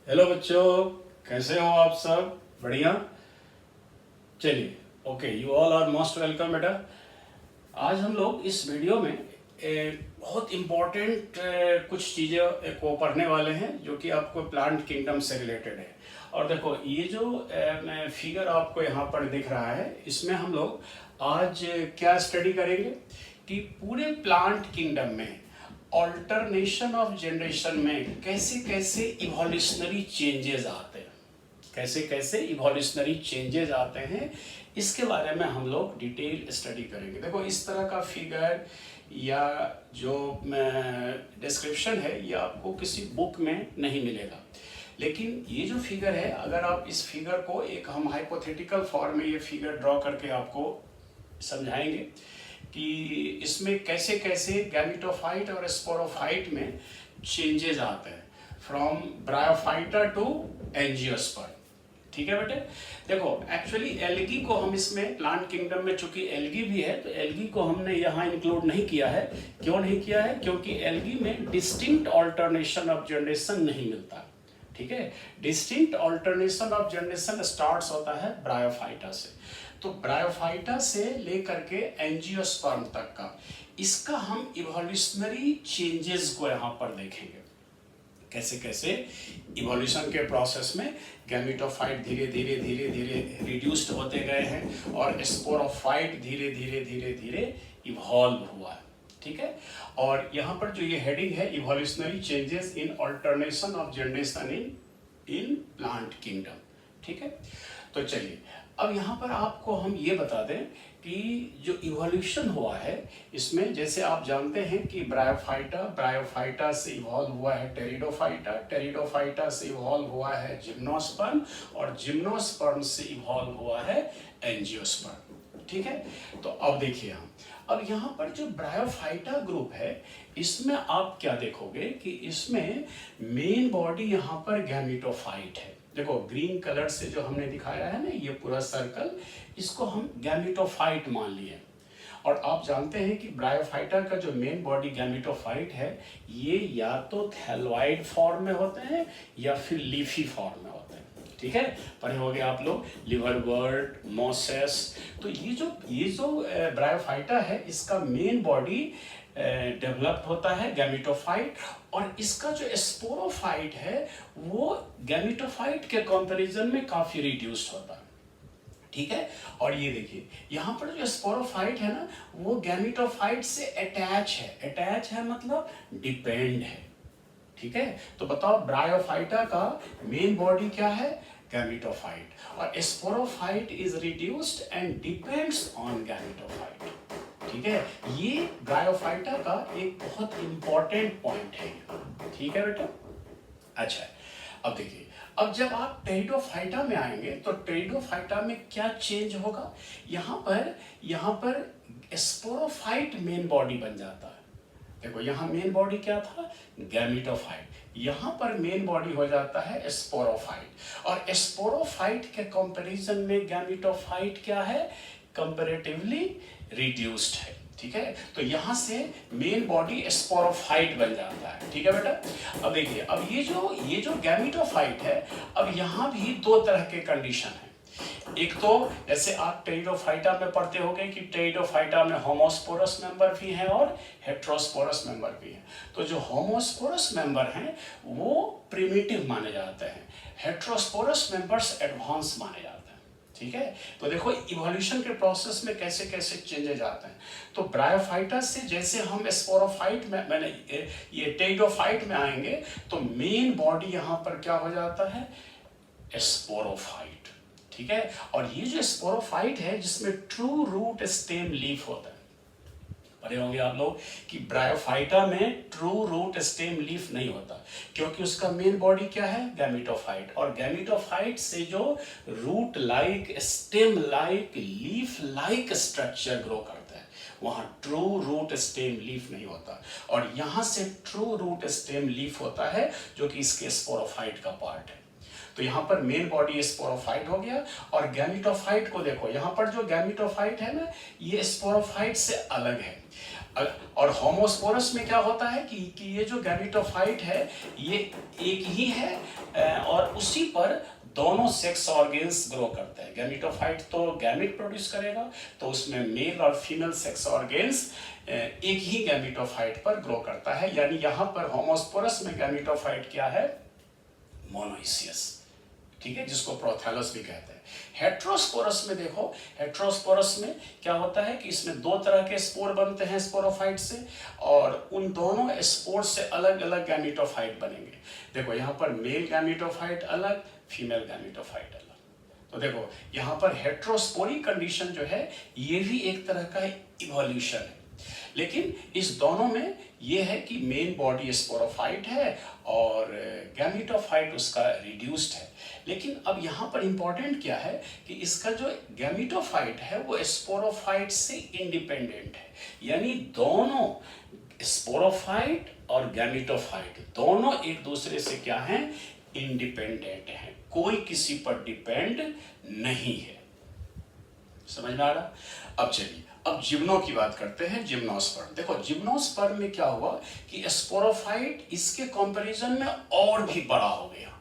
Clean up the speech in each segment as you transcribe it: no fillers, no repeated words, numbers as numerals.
Hello बच्चों, कैसे हो आप सब? बढ़िया। चलिए, okay, you all are most welcome बेटा। आज हम लोग इस वीडियो में बहुत इम्पोर्टेंट कुछ चीज़ें को पढ़ने वाले हैं जो कि आपको प्लांट किंगडम से रिलेटेड है। और देखो, ये जो फिगर आपको यहाँ पर दिख रहा है, इसमें हम लोग आज क्या स्टडी करेंगे कि पूरे प्लांट किंगडम में ऑल्टरनेशन ऑफ जनरेशन में कैसे कैसे इवोल्यूशनरी चेंजेस आते हैं, कैसे कैसे इवोल्यूशनरी चेंजेस आते हैं, इसके बारे में हम लोग डिटेल स्टडी करेंगे। देखो, इस तरह का फिगर या जो डिस्क्रिप्शन है ये आपको किसी बुक में नहीं मिलेगा, लेकिन ये जो फिगर है, अगर आप इस फिगर को एक हम हाइपोथेटिकल फॉर्म में ये फिगर ड्रॉ करके आपको समझाएंगे कि इसमें कैसे कैसे गैमेटोफाइट और स्पोरोफाइट में चेंजेस आते हैं फ्रॉम ब्रायोफाइटा टू एंजियोस्पर्म। ठीक है बेटे। देखो, एक्चुअली एल्गी को हम इसमें प्लांट किंगडम में, चूंकि एल्गी भी है तो एल्गी को हमने यहाँ इंक्लूड नहीं किया है। क्यों नहीं किया है? क्योंकि एल्गी में डिस्टिंक्ट ऑल्टरनेशन ऑफ जनरेशन नहीं मिलता। ठीक है, distinct alternation of generation starts होता है ब्रायोफाइटा से। तो ब्रायोफाइटा से लेकर के एंजियोस्पर्म तक का इसका हम इवोल्यूशनरी चेंजेस को यहाँ पर देखेंगे, कैसे कैसे इवोल्यूशन के प्रोसेस में गैमेटोफाइट धीरे धीरे धीरे धीरे रिड्यूस्ड होते गए हैं और स्पोरोफाइट धीरे धीरे धीरे धीरे इवॉल्व हुआ है। ठीक है, और यहाँ पर जो ये हेडिंग है, evolutionary changes in alternation of generation in plant kingdom. ठीक है, तो चलिए अब यहाँ पर आपको हम ये बता दें कि जो इवोल्यूशन हुआ है इसमें, जैसे आप जानते हैं कि ब्रायोफाइटा से इवॉल्व हुआ है टेरिडोफाइटा से इवॉल्व हुआ है जिम्नोस्पर्म, और जिम्नोस्पर्म से इवॉल्व हुआ है एंजियोस्पर्म। ठीक है, तो अब देखिए अब यहाँ पर जो ब्रायोफाइटा ग्रुप है, इसमें आप क्या देखोगे कि इसमें मेन बॉडी यहाँ पर गैमेटोफाइट है। देखो, ग्रीन कलर से जो हमने दिखाया है ना, ये पूरा सर्कल, इसको हम गैमेटोफाइट मान लिए। और आप जानते हैं कि ब्रायोफाइटा का जो मेन बॉडी गैमेटोफाइट है, ये या तो थैलोइड फॉर्म में होते हैं या फिर लीफी फॉर्म में होते हैं। ठीक है, पढ़े होंगे आप लोग लिवरवर्ट, मोसेस। तो ये जो ब्रायोफाइटा है, इसका मेन बॉडी डेवलप होता है गैमेटोफाइट, और इसका जो स्पोरोफाइट है वो गैमेटोफाइट के कंपैरिजन में काफी रिड्यूस्ड होता है। ठीक है, और ये देखिए यहाँ पर जो स्पोरोफाइट है ना, वो गैमेटोफाइट से अटैच है मतलब डिपेंड है। ठीक है, तो बताओ, ब्रायोफाइटा का मेन बॉडी क्या है? गैमेटोफाइट, और sporophyte is reduced and depends on gametophyte. ठीक है, ये ब्रायोफाइटा का एक बहुत इंपॉर्टेंट पॉइंट है। ठीक है बेटा। अच्छा, अब देखिए, अब जब आप टेरिडोफाइटा में आएंगे तो टेरिडोफाइटा में क्या चेंज होगा? यहाँ पर स्पोरोफाइट मेन बॉडी बन जाता है। देखो, यहाँ मेन बॉडी क्या था? गैमेटोफाइट। यहाँ पर मेन बॉडी हो जाता है स्पोरोफाइट, और स्पोरोफाइट के कंपैरिजन में गैमेटोफाइट क्या है? कंपैरेटिवली रिड्यूस्ड है। ठीक है, तो यहाँ से मेन बॉडी स्पोरोफाइट बन जाता है। ठीक है बेटा। अब देखिए, अब ये जो गैमेटोफाइट है, अब यहाँ भी दो तरह के कंडीशन है। एक तो जैसे आप टेरिडोफाइटा में पढ़ते होंगे कि टेरिडोफाइटा में होमोस्पोरस मेंबर भी हैं और हेट्रोस्पोरस मेंबर भी हैं। तो जो होमोस्पोरस मेंबर हैं वो प्रिमिटिव माने जाते हैं, हेट्रोस्पोरस मेंबर्स एडवांस माने जाते हैं। ठीक है, तो देखो इवोल्यूशन के प्रोसेस में कैसे कैसे चेंजेस आते हैं। तो ब्रायोफाइटा से जैसे हम स्पोरोफाइट में ये टेरिडोफाइट में आएंगे तो मेन बॉडी यहाँ पर क्या हो जाता है? स्पोरोफाइट। ठीक है, और ये जो स्पोरोफाइट है जिसमें ट्रू रूट स्टेम लीफ होता है, पढ़े होंगे आप लोग कि ब्रायोफाइटा में ट्रू रूट स्टेम लीफ नहीं होता, क्योंकि उसका मेन बॉडी क्या है? गैमेटोफाइट, और गैमेटोफाइट से जो root like, stem like, leaf like structure grow करता है, वहां ट्रू रूट स्टेम लीफ नहीं होता, और यहां से ट्रू रूट स्टेम लीफ होता है जो कि इसके स्पोरोफाइट का पार्ट है। तो यहाँ पर मेन बॉडी स्पोरोफाइट हो गया, और गैमेटोफाइट को देखो, यहाँ पर जो गैमेटोफाइट है ना, ये स्पोरोफाइट से अलग है। और होमोस्पोरस में क्या होता है कि ये जो गैमेटोफाइट है ये एक ही है और उसी पर दोनों सेक्स ऑर्गेन्स ग्रो करते हैं। गैमेटोफाइट तो गैमेट प्रोड्यूस करेगा, तो उसमें मेल और फीमेल सेक्स ऑर्गेन्स एक ही गैमेटोफाइट पर ग्रो करता है। यानी यहाँ पर होमोस्पोरस में गैमेटोफाइट क्या है? मोनोइसियस, ठीक है, जिसको प्रोथैलस भी कहते हैं। हेट्रोस्पोरस में देखो, हेट्रोस्पोरस में क्या होता है कि इसमें दो तरह के स्पोर बनते हैं स्पोरोफाइट से, और उन दोनों स्पोर से अलग अलग गैमेटोफाइट बनेंगे। देखो यहाँ पर मेल गैमेटोफाइट अलग, फीमेल गैमेटोफाइट अलग। तो देखो यहाँ पर हेट्रोस्पोरी कंडीशन जो है ये भी एक तरह का इवोल्यूशन है, लेकिन इस दोनों में ये है कि मेन बॉडी स्पोरोफाइट है और गैमेटोफाइट उसका रिड्यूस्ड है। लेकिन अब यहाँ पर इंपॉर्टेंट क्या है कि इसका जो गैमेटोफाइट है वो स्पोरोफाइट से इंडिपेंडेंट है। यानी दोनों स्पोरोफाइट और गैमेटोफाइट दोनों एक दूसरे से क्या हैं? इंडिपेंडेंट हैं, कोई किसी पर डिपेंड नहीं है। समझ में आ रहा? अब चलिए, अब जिम्नो की बात करते हैं। जिम्नोस्पर्म देखो, जिम्नोस्पर्म में क्या हुआ कि स्पोरोफाइट इसके कंपैरिजन में और भी बड़ा हो गया।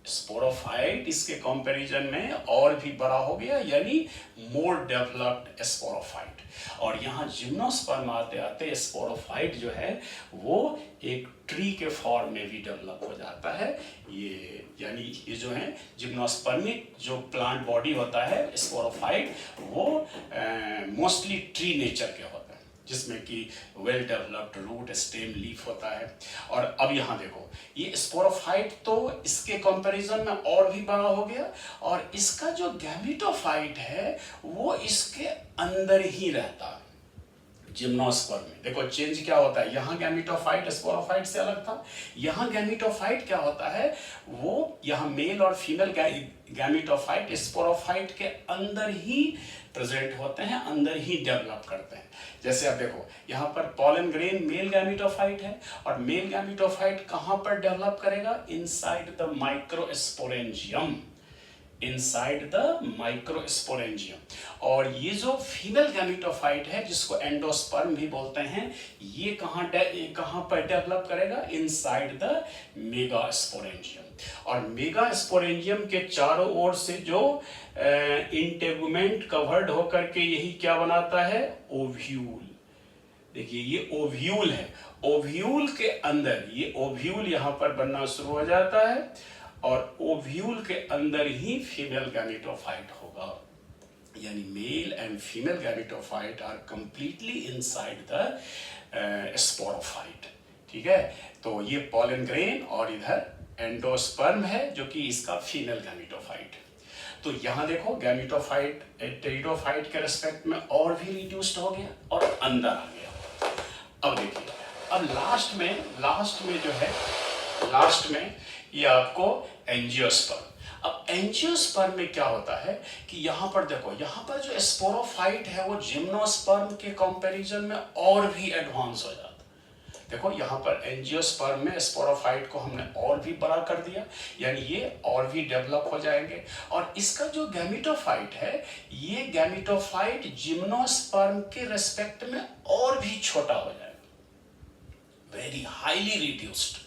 स्पोरोफाइट इसके कंपैरिजन में और भी बड़ा हो गया, यानी मोर डेवलप्ड स्पोरोफाइट। और यहाँ जिम्नोस्पर्म आते आते स्पोरोफाइट जो है वो एक ट्री के फॉर्म में भी डेवलप हो जाता है। ये यानी ये जो है जिम्नोस्पर्मिक जो प्लांट बॉडी होता है स्पोरोफाइट, वो मोस्टली ट्री नेचर के होता है, जिसमें कि well developed root, stem, leaf होता है। और अब यहाँ देखो, ये स्पोरोफाइट तो इसके कंपैरिजन में और भी बड़ा हो गया, और इसका जो गैमेटोफाइट है वो इसके अंदर ही रहता है। जिम्नोस्पर्म में देखो चेंज क्या होता है, यहाँ गैमेटोफाइट स्पोरोफाइट से अलग था, यहाँ गैमेटोफाइट क्या होता है, वो यहाँ मेल और फीमेल गैमेटोफाइट स्पोरोफाइट के अंदर ही प्रेजेंट होते हैं, अंदर ही डेवलप करते हैं। जैसे अब देखो यहाँ पर पॉलन ग्रेन मेल गैमेटोफाइट है, और मेल गैमेटोफाइट कहाँ पर डेवलप करेगा? Inside the microsporangium, inside the microsporangium. और ये जो फीमेल गैमेटोफाइट है जिसको एंडोस्पर्म भी बोलते हैं, ये कहाँ पर डेवलप करेगा? Inside the megasporangium. और मेगास्पोरेंजियम के चारों ओर से जो इंटेगुमेंट कवर्ड होकर के यही क्या बनाता है? ओव्यूल। देखिए ये ओव्यूल है, ओव्यूल के अंदर ये ओव्यूल यहाँ पर बनना शुरू हो जाता है, और ओव्यूल के अंदर ही फीमेल गैमेटोफाइट होगा। यानी male and female gametophyte are completely inside the sporophyte, ठीक है। तो ये पॉलन ग्रेन और इधर एंडोस्पर्म है जो कि इसका फीमेल गैमेटोफाइट। तो यहाँ देखो गैमेटोफाइट टेरिडोफाइट के रेस्पेक्ट में और भी रिड्यूस्ड हो गया और अंदर आ गया। अब देखिए, अब लास्ट में जो है, लास्ट में ये आपको एंजियोस्पर्म। अब एंजियोस्पर्म में क्या होता है कि यहाँ पर देखो, यहाँ पर जो स्पोरोफाइट है वो जिम्नोस्पर्म के कंपैरिजन में और भी एडवांस हो जाता है। देखो यहाँ पर एंजियोस्पर्म में स्पोरोफाइट को हमने और भी बड़ा कर दिया, यानी ये और भी डेवलप हो जाएंगे। और इसका जो गैमेटोफाइट है, ये गैमेटोफाइट जिम्नोस्पर्म के रेस्पेक्ट में और भी छोटा हो जाएगा, वेरी हाईली रिड्यूस्ड।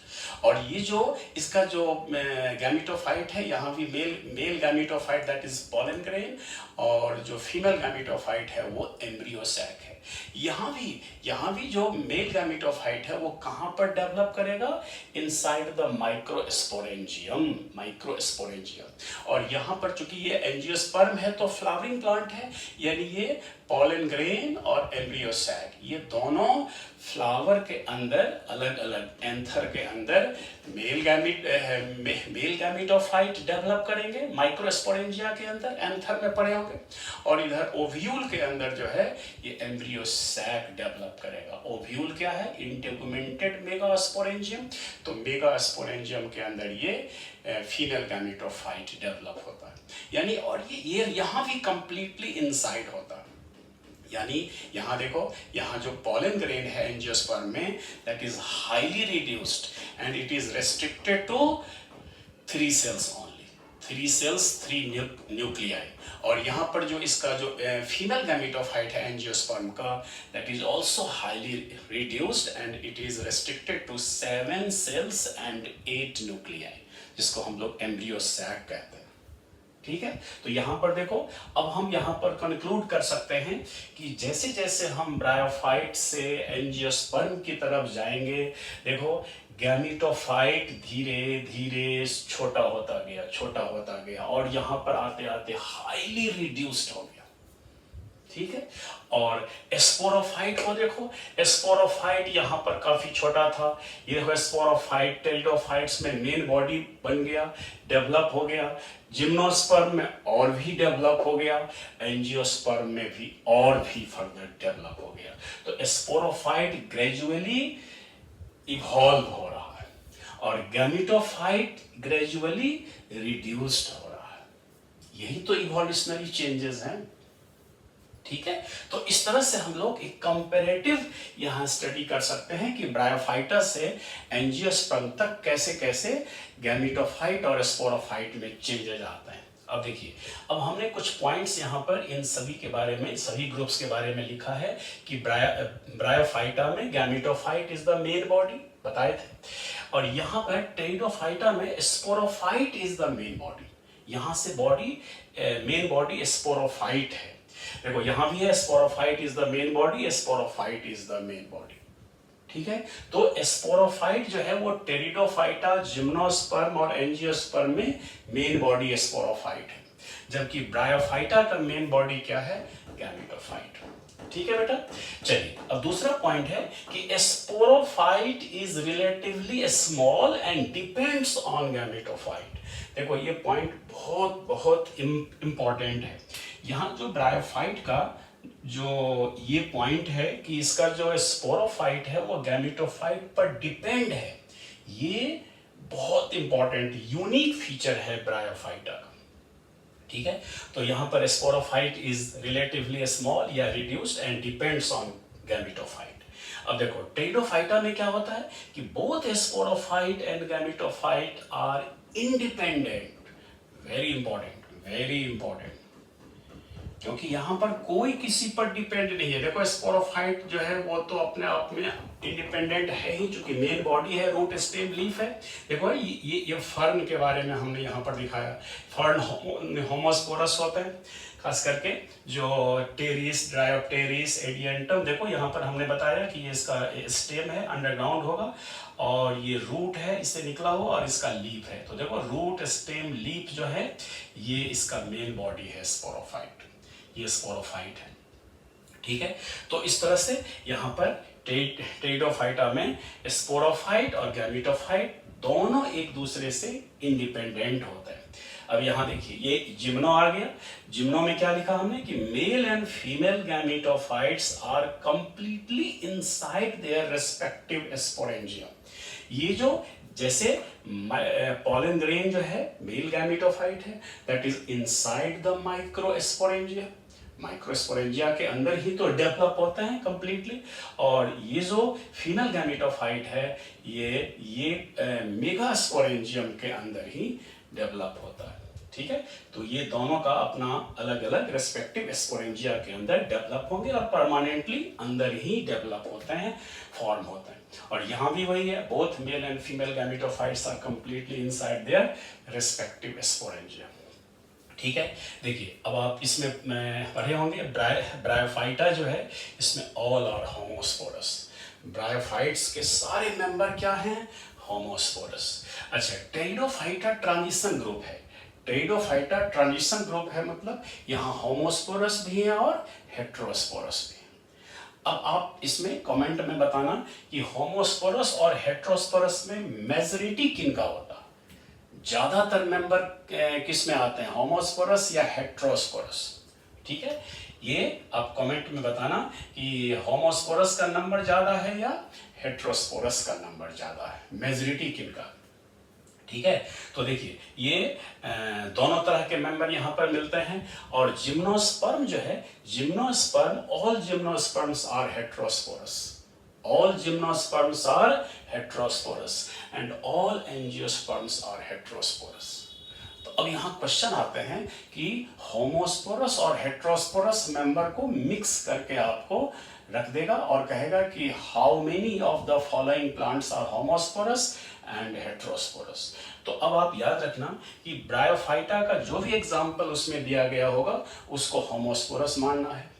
और ये जो इसका जो गैमेटोफाइट है, यहाँ भी male gametophyte that is pollen grain, और जो फीमेल गैमेटोफाइट है वो एम्ब्रियो सैक है। यहाँ भी जो मेल गैमेटोफाइट है वो कहाँ पर डेवलप करेगा? Inside the microsporangium. और यहाँ पर चूंकि ये एंजियोस्पर्म है तो फ्लावरिंग प्लांट है, यानी ये पॉलन ग्रेन और एम्ब्रियो सैक ये दोनों फ्लावर के अंदर अलग अलग, एंथर के अंदर मेल गैमेटोफाइट डेवलप करेंगे माइक्रोस्पोरेंजिया के अंदर, एंथर में पड़े होंगे, और इधर ओव्यूल के अंदर जो है ये एम्ब्रियो सैक डेवलप करेगा। ओव्यूल क्या है? इंटेगुमेंटेड मेगास्पोरेंजियम। तो मेगास्पोरेंजियम के अंदर ये फीमेल गैमेटोफाइट डेवलप होता है, यानी और ये यहाँ भी कंप्लीटली इनसाइड होता है। यानी यहाँ देखो, यहाँ जो पॉलन ग्रेन है एंजियोस्पर्म में, that is highly reduced and it is restricted to 3 cells only, 3 cells 3 nuclei. और यहाँ पर जो इसका जो फीमेल गैमेटोफाइट है एंजियोस्पर्म का, that is also highly reduced and it is restricted to 7 cells and 8 nuclei. जिसको हम लोग एम्ब्रियो सैक कहते हैं। ठीक है, तो यहाँ पर देखो, अब हम यहाँ पर कंक्लूड कर सकते हैं कि जैसे जैसे हम ब्रायोफाइट से एंजियोस्पर्म की तरफ जाएंगे, देखो गैमीटोफाइट धीरे धीरे छोटा होता गया और यहाँ पर आते आते हाईली रिड्यूस्ड हो गया। ठीक है, और स्पोरोफाइट को देखो, स्पोरोफाइट यहाँ पर काफी छोटा था, ये देखो स्पोरोफाइट टेरिडोफाइट्स में मेन बॉडी बन गया, डेवलप हो गया, जिम्नोस्पर्म में और भी डेवलप हो गया, एंजियोस्पर्म में भी और भी फर्दर डेवलप हो गया। तो स्पोरोफाइट ग्रेजुअली इवॉल्व हो रहा है और गैमीटोफाइट ग्रेजुअली रिड्यूस्ड हो रहा है। यही तो इवोल्यूशनरी चेंजेस हैं। ठीक है, तो इस तरह से हम लोग एक कंपैरेटिव यहाँ स्टडी कर सकते हैं कि ब्रायोफाइटा से एंजियोस्पर्म तक कैसे कैसे गैमीटोफाइट और स्पोरोफाइट में चेंजेस आते हैं। अब देखिए, अब हमने कुछ पॉइंट्स यहाँ पर इन सभी के बारे में, सभी ग्रुप्स के बारे में लिखा है कि ब्रायोफाइटा में gametophyte is the main body बताए थे, और यहाँ पर टेरिडोफाइटा में sporophyte is the main body. यहाँ से बॉडी मेन बॉडी स्पोरोफाइट है। देखो यहाँ भी है sporophyte is the main body, sporophyte is the main body. ठीक है, तो स्पोरोफाइट जो है वो टेरिडोफाइटा, जिम्नोस्पर्म और एंजियोस्पर्म में मेन बॉडी स्पोरोफाइट है, जबकि ब्रायोफाइटा का मेन बॉडी क्या है, गैमीटोफाइट। ठीक है बेटा, चलिए अब दूसरा पॉइंट है कि sporophyte is relatively small and depends on gametophyte. देखो ये पॉइंट बहुत बहुत इंपॉर्टेंट है। यहाँ जो ब्रायोफाइट का जो ये पॉइंट है कि इसका जो स्पोरोफाइट है वो गैमीटोफाइट पर डिपेंड है, ये बहुत इंपॉर्टेंट यूनिक फीचर है ब्रायोफाइटा का। ठीक है, तो यहाँ पर स्पोरोफाइट इज रिलेटिवली स्मॉल या reduced and depends on gametophyte. अब देखो टेरिडोफाइटा में क्या होता है कि both sporophyte and gametophyte are independent. Very important, क्योंकि यहाँ पर कोई किसी पर डिपेंड नहीं है। देखो स्पोरोफाइट जो है वो तो अपने आप में इंडिपेंडेंट है ही, चूंकि मेन बॉडी है, रूट स्टेम लीफ है। देखो ये फर्न के बारे में हमने यहाँ पर दिखाया, फर्न होमोस्पोरस होते हैं, खास करके जो टेरिस, ड्रायोप्टेरिस, एडियंटम। देखो यहाँ पर हमने बताया कि ये इसका स्टेम है, अंडरग्राउंड होगा, और ये रूट है इससे निकला हुआ, और इसका लीफ है। तो देखो रूट स्टेम लीफ जो है ये इसका मेन बॉडी है स्पोरोफाइट, ये स्पोरोफाइट है। ठीक है, तो इस तरह से यहाँ पर टेरिडोफाइटा में स्पोरोफाइट और गैमीटोफाइट दोनों एक दूसरे से इंडिपेंडेंट होते हैं। अब यहाँ देखिए ये जिम्नो आ गया। जिम्नो में क्या लिखा हमने कि male and female gametophytes are completely inside their respective sporangium. ये जो जैसे पॉलन ग्रेन जो है मेल गैमीटोफाइट है, that is inside the microsporangia. Microsporangia के अंदर ही तो डेवलप होते हैं कंप्लीटली, और ये जो फीमेल गैमीटोफाइट है ये मेगा स्पोरेंजियम के अंदर ही डेवलप होता है। ठीक है, तो ये दोनों का अपना अलग अलग रेस्पेक्टिव स्पोरेंजिया के अंदर डेवलप होंगे और परमानेंटली अंदर ही डेवलप होते हैं, फॉर्म होते हैं। और यहाँ भी वही है, both male and female gametophytes are completely inside their respective sporangia. ठीक है, देखिए अब आप इसमें पढ़े होंगे ब्रायोफाइटा जो है इसमें ऑल आर होमोस्पोरस। ब्रायोफाइट्स के सारे मेंबर क्या हैं, होमोस्पोरस। अच्छा, टेरिडोफाइटा ट्रांजिशन ग्रुप है। टेरिडोफाइटा ट्रांजिशन ग्रुप है, मतलब यहाँ होमोस्पोरस भी है और हेट्रोस्पोरस भी है। अब आप इसमें कमेंट में बताना कि होमोस्पोरस और हेट्रोस्पोरस में मेजॉरिटी किनका होता है, ज्यादातर मेंबर किस में आते हैं, होमोस्पोरस या हेट्रोस्पोरस। ठीक है, ये आप कमेंट में बताना कि होमोस्पोरस का नंबर ज्यादा है या हेट्रोस्पोरस का नंबर ज्यादा है, मेजॉरिटी किनका। ठीक है, तो देखिए ये दोनों तरह के मेंबर यहाँ पर मिलते हैं। और जिम्नोस्पर्म जो है, gymnosperm, all gymnosperms are heterosporous, all gymnosperms are heterosporous and all angiosperms are heterosporous। तो अब यहाँ क्वेश्चन आते हैं कि होमोस्पोरस और हेट्रोस्पोरस मेंबर को मिक्स करके आपको रख देगा और कहेगा कि how many of the following plants are homosporous and heterosporous. तो अब आप याद रखना कि ब्रायोफाइटा का जो भी एग्जाम्पल उसमें दिया गया होगा उसको होमोस्पोरस मानना है।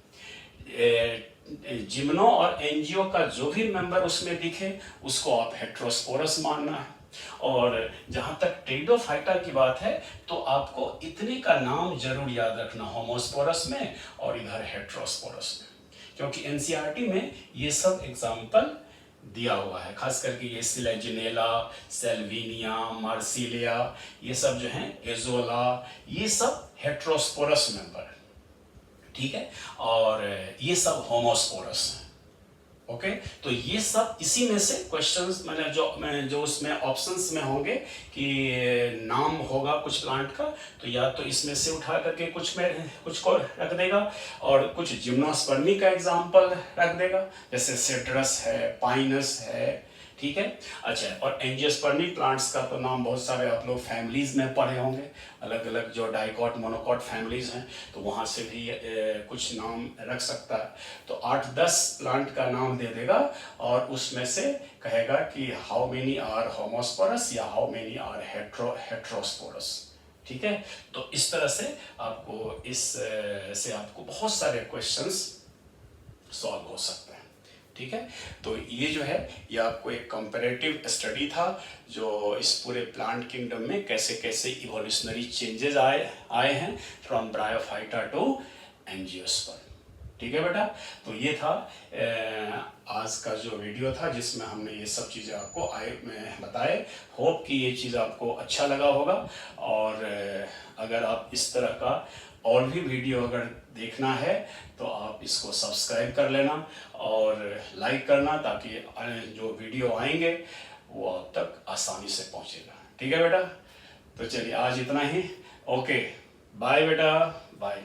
जिम्नो और एंजियो का जो भी मेंबर उसमें दिखे उसको आप हेट्रोस्पोरस मानना है। और जहां तक टेरिडोफाइटा की बात है तो आपको इतने का नाम जरूर याद रखना, होमोस्पोरस में और इधर हेट्रोस्पोरस में, क्योंकि एनसीईआरटी में ये सब एग्जाम्पल दिया हुआ है। खास करके ये सिलेजिनेला, सेल्विनिया, मार्सिलिया, ये सब जो हैं, एजोला, ये सब हेट्रोस्पोरस मेंबर, ठीक है, और ये सब होमोस्पोरस हैं। ओके, तो ये सब इसी में से क्वेश्चंस मैंने जो उसमें ऑप्शंस में होंगे कि नाम होगा कुछ प्लांट का, तो या तो इसमें से उठा करके कुछ को रख देगा और कुछ जिम्नोस्पर्मी का एग्जांपल रख देगा, जैसे सिट्रस है, पाइनस है, ठीक है। अच्छा, और एंजियोस्पर्मिक प्लांट्स का तो नाम बहुत सारे आप लोग फैमिलीज में पढ़े होंगे, अलग अलग जो डाइकॉट मोनोकॉट फैमिलीज हैं, तो वहाँ से भी कुछ नाम रख सकता है। तो 8-10 प्लांट का नाम दे देगा और उसमें से कहेगा कि हाउ मेनी आर होमोस्पोरस या हाउ मेनी आर हेट्रोस्पोरस, ठीक है। तो इस तरह से आपको बहुत सारे क्वेश्चंस सॉल्व हो सकते हैं, ठीक है। तो ये जो है, ये आपको एक कंपैरेटिव स्टडी था जो इस पूरे प्लांट किंगडम में कैसे कैसे इवोल्यूशनरी चेंजेस आए हैं फ्रॉम ब्रायोफाइटा टू एंजियोस्पर्म, ठीक है बेटा। तो ये था आज का जो वीडियो था जिसमें हमने ये सब चीज़ें आपको बताए। होप कि ये चीज़ आपको अच्छा लगा होगा, और अगर आप इस तरह का और भी वीडियो अगर देखना है तो आप इसको सब्सक्राइब कर लेना और लाइक करना, ताकि जो वीडियो आएंगे वो आप तक आसानी से पहुंचेगा, ठीक है बेटा। तो चलिए आज इतना ही, ओके, बाय बेटा, बाय।